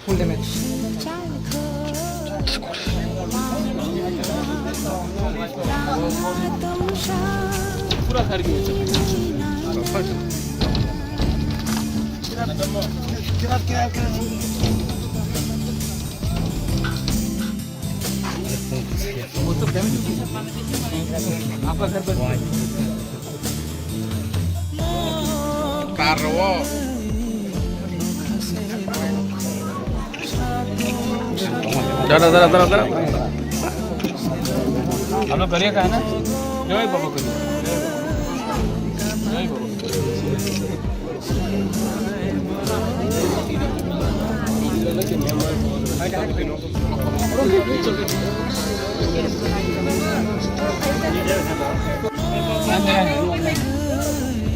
Full damage पूरा घर की वो तो डैमेज आपका घर बच Carro. जरा हम लोग करिए का है ना जय बाबा करिए जय बाबा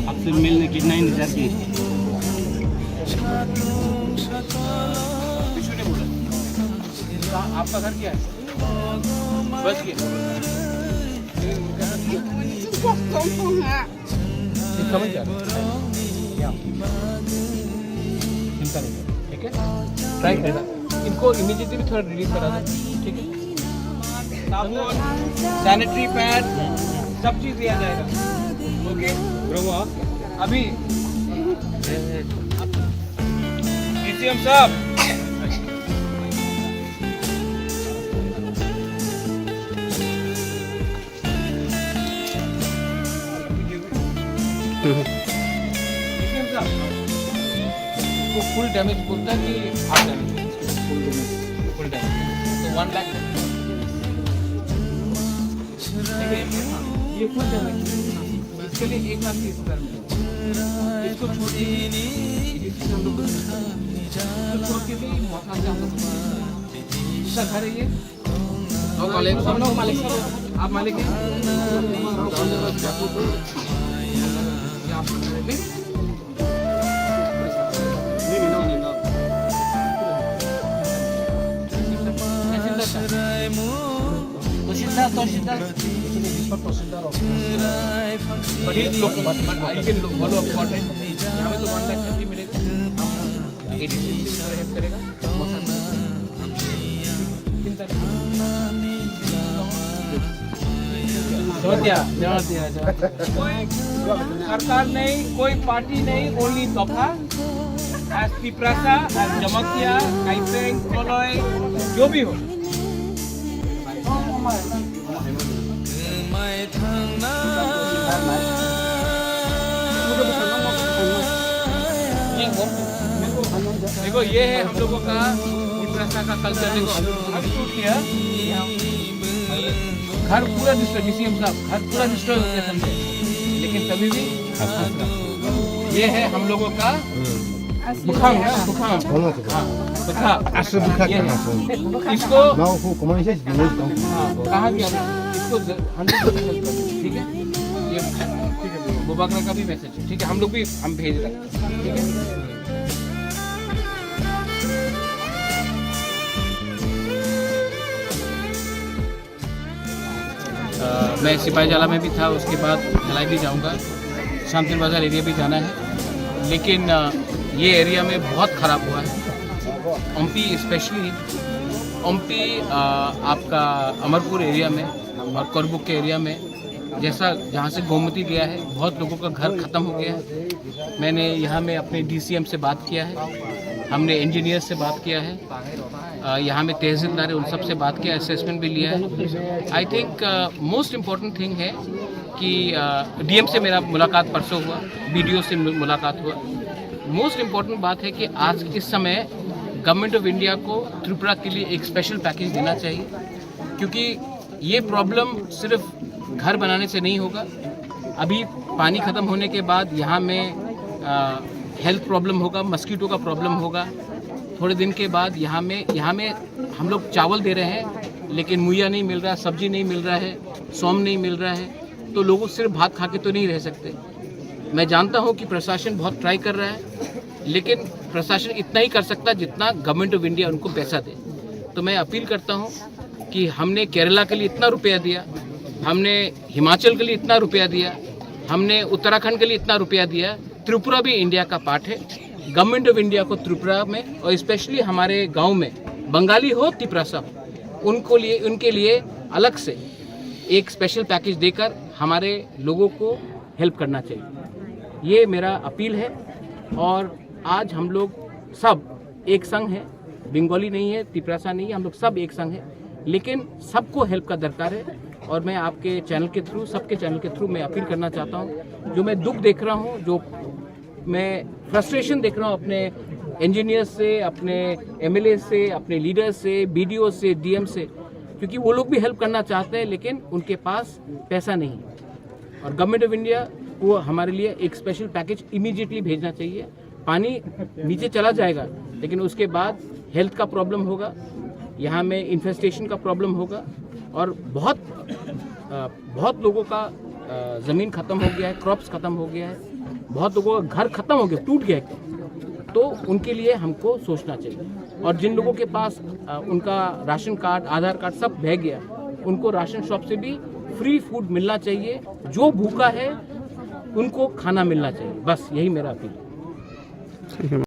आपसे मिलने कितना इंतजार की आपका घर क्या है बच गया समझ जा चिंता नहीं ठीक है ट्राई करना इनको इमीडिएटली भी थोड़ा रिलीज करा दो ठीक है सैनिटरी पैड सब चीज दिया जाएगा ओके अभी डीसीएम साहब को फुल डैमेज बोलता है कि हाफ डैमेज फुल डैमेज तो 1 लाख ये फुल डैमेज इसके लिए 1,30,000 इसको छोड़ के भी मौका से हम लोग इसका घर है ये सब लोग मालिक आप मालिक हैं सरकार नहीं कोई पार्टी नहीं ओनली दफा एज पिपरासा एज जमकिया काइपेंग कोलोय जो भी हो देखो ये है हम लोगों का पिपरासा का कल्चर देखो अब शूट किया घर पूरा डिस्ट्रॉय डीसीएम साहब घर पूरा डिस्ट्रॉय हो गया समझे लेकिन तभी भी ये है हम लोगों का बुखार है बुखार इसको कहा गया इसको 100% ठीक है ये बुबाकरा का भी मैसेज ठीक है हम लोग भी हम भेज रहे हैं ठीक है मैं सिपाही जाला में भी था उसके बाद ढलाई भी जाऊंगा शामतिन बाज़ार एरिया भी जाना है लेकिन ये एरिया में बहुत ख़राब हुआ है ओमपी स्पेशली ओमपी आपका अमरपुर एरिया में और करबुक के एरिया में जैसा जहाँ से गोमती गया है बहुत लोगों का घर ख़त्म हो गया है मैंने यहाँ में अपने डीसीएम से बात किया है हमने इंजीनियर से बात किया है यहाँ में तहसीलदार है उन सब से बात किया असेसमेंट भी लिया है I think most important thing है कि डीएम से मेरा मुलाकात परसों हुआ बीडीओ से मुलाकात हुआ मोस्ट इम्पॉर्टेंट बात है कि आज इस समय गवर्नमेंट ऑफ इंडिया को त्रिपुरा के लिए एक स्पेशल पैकेज देना चाहिए क्योंकि ये प्रॉब्लम सिर्फ घर बनाने से नहीं होगा अभी पानी ख़त्म होने के बाद यहाँ में हेल्थ प्रॉब्लम होगा मस्कीटो का प्रॉब्लम होगा थोड़े दिन के बाद यहाँ में हम लोग चावल दे रहे हैं लेकिन मुहैया नहीं मिल रहा सब्जी नहीं मिल रहा है सोम नहीं मिल रहा है तो लोग सिर्फ भात खा के तो नहीं रह सकते। मैं जानता हूं कि प्रशासन बहुत ट्राई कर रहा है, लेकिन प्रशासन इतना ही कर सकता जितना गवर्नमेंट ऑफ इंडिया उनको पैसा दे। तो मैं अपील करता हूं कि हमने केरला के लिए इतना रुपया दिया, हमने हिमाचल के लिए इतना रुपया दिया, हमने उत्तराखंड के लिए इतना रुपया दिया। त्रिपुरा भी इंडिया का पार्ट है। गवर्नमेंट ऑफ इंडिया को त्रिपुरा में और स्पेशली हमारे गांव में बंगाली हो तिपरासा, उनके लिए अलग से एक स्पेशल पैकेज देकर हमारे लोगों को हेल्प करना चाहिए। ये मेरा अपील है। और आज हम लोग सब एक संग हैं, बंगाली नहीं है, तिपरासा नहीं है, हम लोग सब एक संग हैं, लेकिन सबको हेल्प का दरकार है। और मैं आपके चैनल के थ्रू, सबके चैनल के थ्रू मैं अपील करना चाहता हूँ, जो मैं दुख देख रहा हूँ, जो मैं फ्रस्ट्रेशन देख रहा हूँ अपने इंजीनियर्स से, अपने एमएलए से, अपने लीडर्स से, बीडीओ से, डीएम से, क्योंकि वो लोग भी हेल्प करना चाहते हैं लेकिन उनके पास पैसा नहीं है। और गवर्नमेंट ऑफ इंडिया को हमारे लिए एक स्पेशल पैकेज इमीडिएटली भेजना चाहिए। पानी नीचे चला जाएगा लेकिन उसके बाद हेल्थ का प्रॉब्लम होगा, यहाँ में इन्फेस्टेशन का प्रॉब्लम होगा और बहुत लोगों का ज़मीन ख़त्म हो गया है, क्रॉप्स ख़त्म हो गया है, बहुत लोगों का घर ख़त्म हो गया, टूट गया है। तो उनके लिए हमको सोचना चाहिए। और जिन लोगों के पास उनका राशन कार्ड, आधार कार्ड सब बह गया, उनको राशन शॉप से भी फ्री फूड मिलना चाहिए। जो भूखा है उनको खाना मिलना चाहिए। बस यही मेरा अपील है।